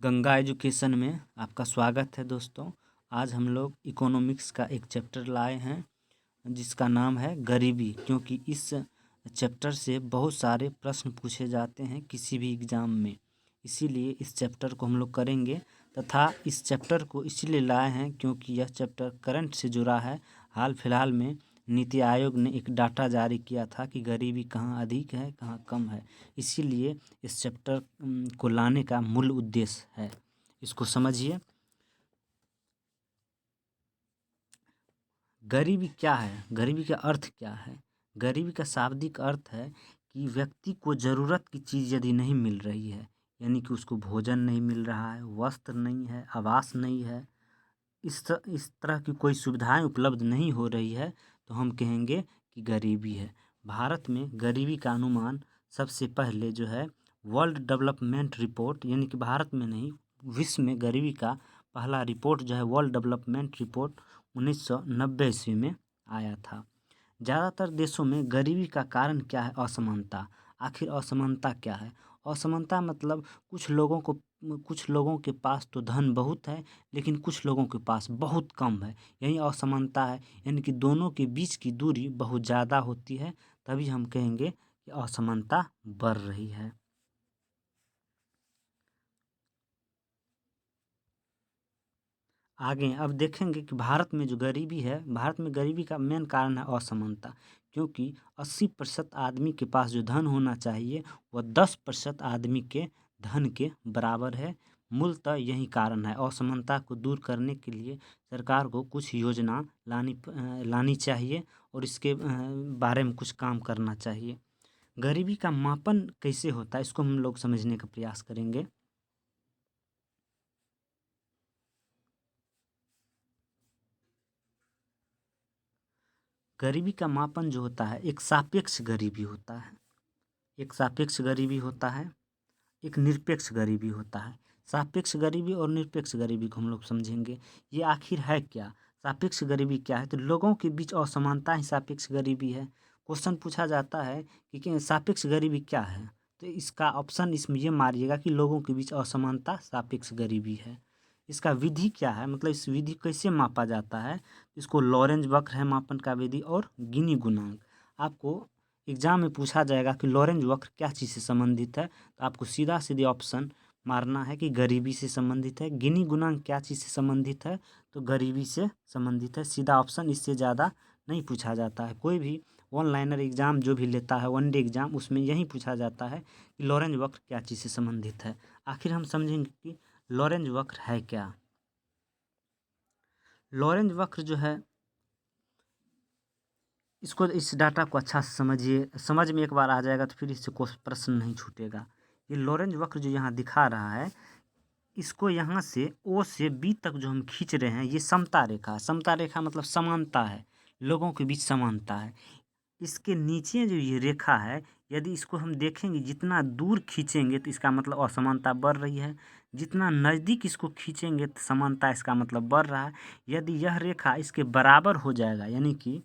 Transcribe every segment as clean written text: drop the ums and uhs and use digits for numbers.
Ganga education में आपका स्वागत है दोस्तों। आज हम लोग इकोनॉमिक्स का एक चैप्टर लाए हैं जिसका नाम है गरीबी, क्योंकि इस चैप्टर से बहुत सारे प्रश्न पूछे जाते हैं किसी भी एग्ज़ाम में। इसीलिए इस चैप्टर को हम लोग करेंगे तथा इस चैप्टर को इसीलिए लाए हैं क्योंकि यह चैप्टर करंट से जुड़ा है। हाल फिलहाल में नीति आयोग ने एक डाटा जारी किया था कि गरीबी कहाँ अधिक है कहाँ कम है। इसीलिए इस चैप्टर को लाने का मूल उद्देश्य है। इसको समझिए। गरीबी क्या है? गरीबी का अर्थ क्या है? गरीबी का शाब्दिक अर्थ है कि व्यक्ति को ज़रूरत की चीज़ यदि नहीं मिल रही है, यानी कि उसको भोजन नहीं मिल रहा है, वस्त्र नहीं है, आवास नहीं है, इस तरह की कोई सुविधाएं उपलब्ध नहीं हो रही है, तो हम कहेंगे कि गरीबी है। भारत में गरीबी का अनुमान सबसे पहले जो है वर्ल्ड डेवलपमेंट रिपोर्ट, यानी कि भारत में नहीं विश्व में गरीबी का पहला रिपोर्ट जो है वर्ल्ड डेवलपमेंट रिपोर्ट 1990 ईस्वी में आया था। ज़्यादातर देशों में गरीबी का कारण क्या है? असमानता। आखिर असमानता क्या है? असमानता मतलब कुछ लोगों के पास तो धन बहुत है, लेकिन कुछ लोगों के पास बहुत कम है। यही असमानता है, यानी कि दोनों के बीच की दूरी बहुत ज़्यादा होती है, तभी हम कहेंगे कि असमानता बढ़ रही है। आगे अब देखेंगे कि भारत में जो गरीबी है, भारत में गरीबी का मेन कारण है असमानता, क्योंकि 80% आदमी के पास जो धन होना चाहिए वह 10% आदमी के धन के बराबर है। मूलतः यही कारण है। असमानता को दूर करने के लिए सरकार को कुछ योजना लानी चाहिए और इसके बारे में कुछ काम करना चाहिए। गरीबी का मापन कैसे होता है, इसको हम लोग समझने का प्रयास करेंगे। गरीबी का मापन जो होता है एक सापेक्ष गरीबी होता है। एक सापेक्ष गरीबी होता है, एक निरपेक्ष गरीबी होता है। सापेक्ष गरीबी और निरपेक्ष गरीबी को हम लोग समझेंगे। ये आखिर है क्या? सापेक्ष गरीबी क्या है? तो लोगों के बीच असमानता ही सापेक्ष गरीबी है। क्वेश्चन पूछा जाता है कि सापेक्ष गरीबी क्या है, तो इसका ऑप्शन इसमें ये मारिएगा कि लोगों के बीच असमानता सापेक्ष गरीबी है। इसका विधि क्या है, मतलब इस विधि कैसे मापा जाता है? इसको लॉरेंज वक्र है मापन का विधि, और गिनी गुणांक। आपको एग्जाम में पूछा जाएगा कि लॉरेंज वक्र क्या चीज़ से संबंधित है, तो आपको सीधा सीधे ऑप्शन मारना है कि गरीबी से संबंधित है। गिनी गुणांक क्या चीज़ से संबंधित है, तो गरीबी से संबंधित है। सीधा ऑप्शन, इससे ज़्यादा नहीं पूछा जाता है। कोई भी ऑनलाइनर एग्जाम जो भी लेता है, वनडे एग्जाम, उसमें यही पूछा जाता है कि लॉरेंज वक्र क्या चीज़ से संबंधित है। आखिर हम समझेंगे कि लॉरेंज वक्र है क्या। लॉरेंज वक्र जो है, इसको इस डाटा को अच्छा से समझिए। समझ में एक बार आ जाएगा तो फिर इससे कोई प्रश्न नहीं छूटेगा। ये लॉरेंज वक्र जो यहाँ दिखा रहा है, इसको यहाँ से ओ से बी तक जो हम खींच रहे हैं, ये समता रेखा है। समता रेखा मतलब समानता है, लोगों के बीच समानता है। इसके नीचे जो ये रेखा है, यदि इसको हम देखेंगे जितना दूर खींचेंगे तो इसका मतलब असमानता बढ़ रही है, जितना नज़दीक इसको खींचेंगे तो समानता इसका मतलब बढ़ रहा है। यदि यह रेखा इसके बराबर हो जाएगा, यानी कि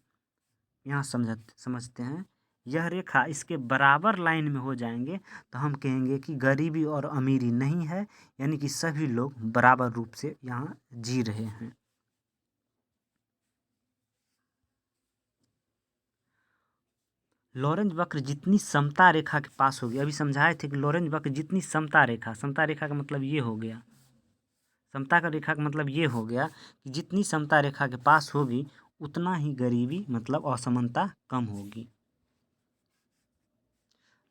यहाँ समझते हैं, यह रेखा इसके बराबर लाइन में हो जाएंगे तो हम कहेंगे कि गरीबी और अमीरी नहीं है, यानी कि सभी लोग बराबर रूप से यहाँ जी रहे हैं। लॉरेंज वक्र जितनी समता रेखा के पास होगी, अभी समझाए थे कि लॉरेंज वक्र जितनी समता रेखा का मतलब ये हो गया, समता का रेखा का मतलब ये हो गया कि जितनी समता रेखा के पास होगी उतना ही गरीबी मतलब असमानता कम होगी।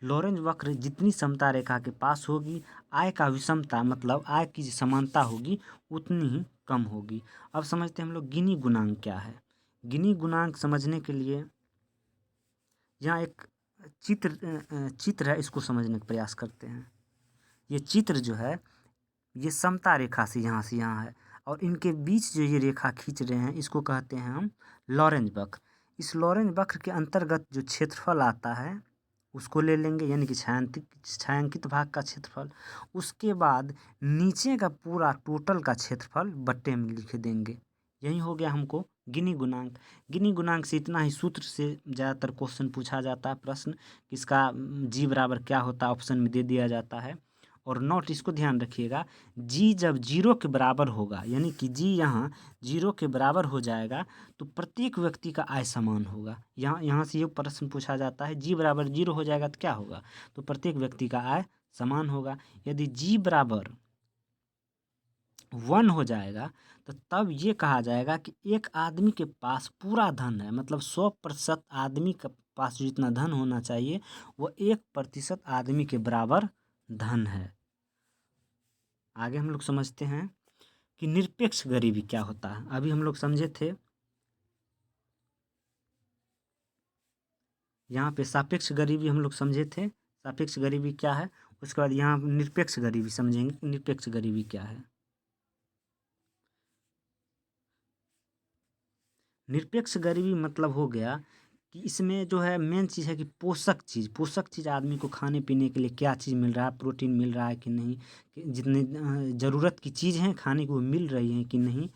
लॉरेंज वक्र जितनी समता रेखा के पास होगी, आय का विषमता मतलब आय की समानता होगी उतनी ही कम होगी। अब समझते हैं हम लोग गिनी गुणांक क्या है। गिनी गुणांक समझने के लिए यहाँ एक चित्र है, इसको समझने का प्रयास करते हैं। ये चित्र जो है, ये समता रेखा से यहाँ है, और इनके बीच जो ये रेखा खींच रहे हैं इसको कहते हैं हम लॉरेंज वक्र। इस लॉरेंज वक्र के अंतर्गत जो क्षेत्रफल आता है उसको ले लेंगे, यानी कि छायांकित भाग का क्षेत्रफल। उसके बाद नीचे का पूरा टोटल का क्षेत्रफल बट्टे में लिख देंगे। यही हो गया हमको गिनी गुणांक। गिनी गुणांक से इतना ही सूत्र से ज़्यादातर क्वेश्चन पूछा जाता है। प्रश्न इसका जी बराबर क्या होता है ऑप्शन में दे दिया जाता है, और नॉट, इसको ध्यान रखिएगा, जी जब 0 के बराबर होगा, यानी कि जी यहाँ 0 के बराबर हो जाएगा तो प्रत्येक व्यक्ति का आय समान होगा। यहाँ से ये प्रश्न पूछा जाता है, जी बराबर 0 हो जाएगा तो क्या होगा, तो प्रत्येक व्यक्ति का आय समान होगा। यदि जी बराबर 1 हो जाएगा तो तब ये कहा जाएगा कि एक आदमी के पास पूरा धन है, मतलब 100% आदमी के पास जितना धन होना चाहिए वो 1% आदमी के बराबर धन है। आगे हम लोग समझते हैं कि निरपेक्ष गरीबी क्या होता है। अभी हम लोग समझे थे यहाँ पे सापेक्ष गरीबी, हम लोग समझे थे सापेक्ष गरीबी क्या है। उसके बाद यहाँ निरपेक्ष गरीबी समझेंगे कि निरपेक्ष गरीबी क्या है। निरपेक्ष गरीबी मतलब हो गया कि इसमें जो है मेन चीज़ है कि पोषक चीज़ आदमी को खाने पीने के लिए क्या चीज़ मिल रहा है, प्रोटीन मिल रहा है कि नहीं, कि जितने ज़रूरत की चीज़ हैं खाने को मिल रही हैं कि नहीं।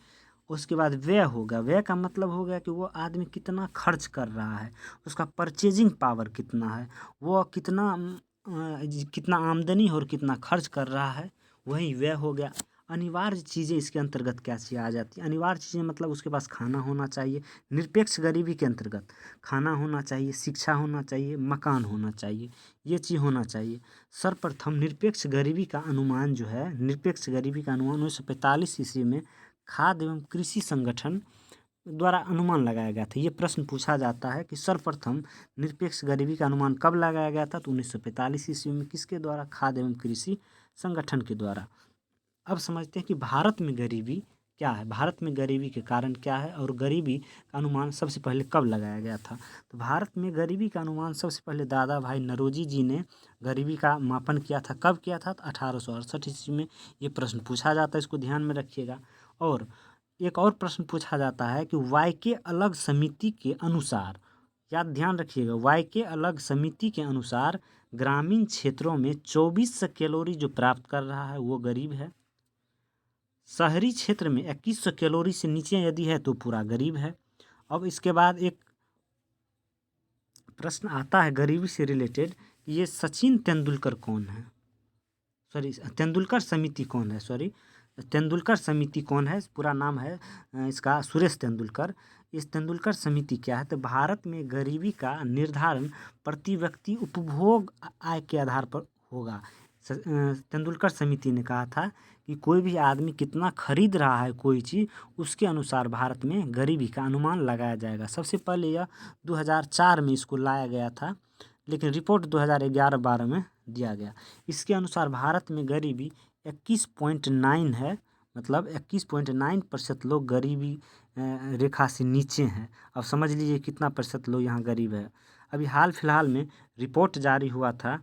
उसके बाद व्यय होगा, व्यय का मतलब हो गया कि वो आदमी कितना खर्च कर रहा है, उसका परचेजिंग पावर कितना है, वो कितना आमदनी और कितना खर्च कर रहा है, वही व्यय हो गया। अनिवार्य चीज़ें इसके अंतर्गत क्या चीज़ आ जाती है, अनिवार्य चीज़ें मतलब उसके पास खाना होना चाहिए। निरपेक्ष गरीबी के अंतर्गत खाना होना चाहिए, शिक्षा होना चाहिए, मकान होना चाहिए, ये चीज़ होना चाहिए। सर्वप्रथम निरपेक्ष गरीबी का अनुमान जो है, निरपेक्ष गरीबी का अनुमान 1945 ईस्वी में खाद्य एवं कृषि संगठन द्वारा अनुमान लगाया गया था। ये प्रश्न पूछा जाता है कि सर्वप्रथम निरपेक्ष गरीबी का अनुमान कब लगाया गया था, तो 1945 ईस्वी में। किसके द्वारा, खाद्य एवं कृषि संगठन के द्वारा। अब समझते हैं कि भारत में गरीबी क्या है, भारत में गरीबी के कारण क्या है और गरीबी का अनुमान सबसे पहले कब लगाया गया था। तो भारत में गरीबी का अनुमान सबसे पहले दादा भाई नौरोजी जी ने गरीबी का मापन किया था। कब किया था, तो 1868 ईस्वी में। ये प्रश्न पूछा जाता है, इसको ध्यान में रखिएगा। और एक और प्रश्न पूछा जाता है कि वाई के अलग समिति के अनुसार, याद ध्यान रखिएगा, वाई के अलग समिति के अनुसार ग्रामीण क्षेत्रों में 2400 कैलोरी जो प्राप्त कर रहा है वो गरीब है। शहरी क्षेत्र में 2100 कैलोरी से नीचे यदि है तो पूरा गरीब है। अब इसके बाद एक प्रश्न आता है गरीबी से रिलेटेड कि ये सचिन तेंदुलकर कौन है, तेंदुलकर समिति कौन है, तेंदुलकर समिति कौन है, पूरा नाम है इसका सुरेश तेंदुलकर। इस तेंदुलकर समिति क्या है, तो भारत में गरीबी का निर्धारण प्रति व्यक्ति उपभोग आय के आधार पर होगा। तेंदुलकर समिति ने कहा था कि कोई भी आदमी कितना खरीद रहा है कोई चीज़, उसके अनुसार भारत में गरीबी का अनुमान लगाया जाएगा। सबसे पहले यह 2004 में इसको लाया गया था, लेकिन रिपोर्ट 2011-12 में दिया गया। इसके अनुसार भारत में गरीबी 21.9 है, मतलब 21.9% लोग गरीबी रेखा से नीचे हैं। अब समझ लीजिए कितना प्रतिशत लोग यहाँ गरीब है। अभी हाल फिलहाल में रिपोर्ट जारी हुआ था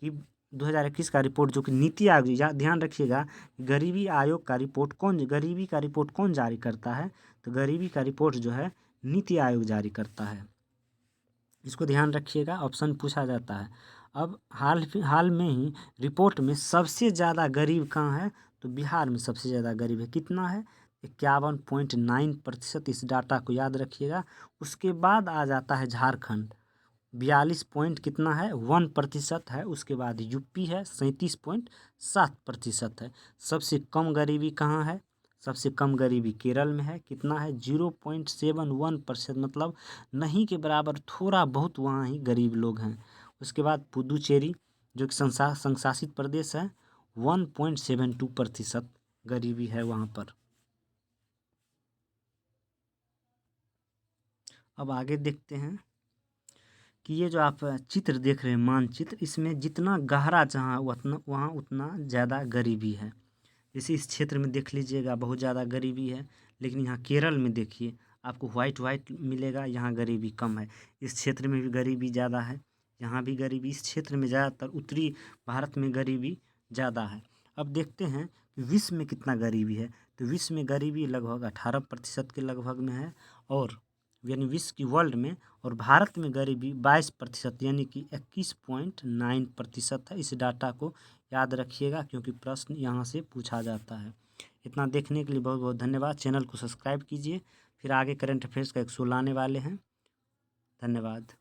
कि 2021 का रिपोर्ट, जो कि नीति आयोग, ध्यान रखिएगा, गरीबी आयोग का रिपोर्ट गरीबी का रिपोर्ट कौन जारी करता है, तो गरीबी का रिपोर्ट जो है नीति आयोग जारी करता है। इसको ध्यान रखिएगा, ऑप्शन पूछा जाता है। अब हाल में ही रिपोर्ट में सबसे ज़्यादा गरीब कहाँ है, तो बिहार में सबसे ज़्यादा गरीब है। कितना है, 51.9%। इस डाटा को याद रखिएगा। उसके बाद आ जाता है झारखंड, 42 पॉइंट कितना है, 1% है। उसके बाद यूपी है, 37.7% है। सबसे कम गरीबी कहाँ है, सबसे कम गरीबी केरल में है। कितना है, 0.71%, मतलब नहीं के बराबर, थोड़ा बहुत वहाँ ही गरीब लोग हैं। उसके बाद पुदुचेरी, जो कि संशासित प्रदेश है, 1.72% गरीबी है वहाँ पर। अब आगे देखते हैं कि ये जो आप चित्र देख रहे हैं, मानचित्र, इसमें जितना गहरा जहाँ वहाँ उतना ज़्यादा गरीबी है। जैसे इस क्षेत्र में देख लीजिएगा बहुत ज़्यादा गरीबी है, लेकिन यहाँ केरल में देखिए आपको वाइट मिलेगा, यहाँ गरीबी कम है। इस क्षेत्र में भी गरीबी ज़्यादा है, यहाँ भी गरीबी, इस क्षेत्र में ज़्यादातर उत्तरी भारत में गरीबी ज़्यादा है। अब देखते हैं कि विश्व में कितना गरीबी है, तो विश्व में गरीबी लगभग 18% के लगभग में है, और यानी विश्व की वर्ल्ड में, और भारत में गरीबी 22%, यानी कि 21.9% है। इस डाटा को याद रखिएगा क्योंकि प्रश्न यहाँ से पूछा जाता है। इतना देखने के लिए बहुत बहुत धन्यवाद। चैनल को सब्सक्राइब कीजिए, फिर आगे करंट अफेयर्स का एक शो लाने वाले हैं। धन्यवाद।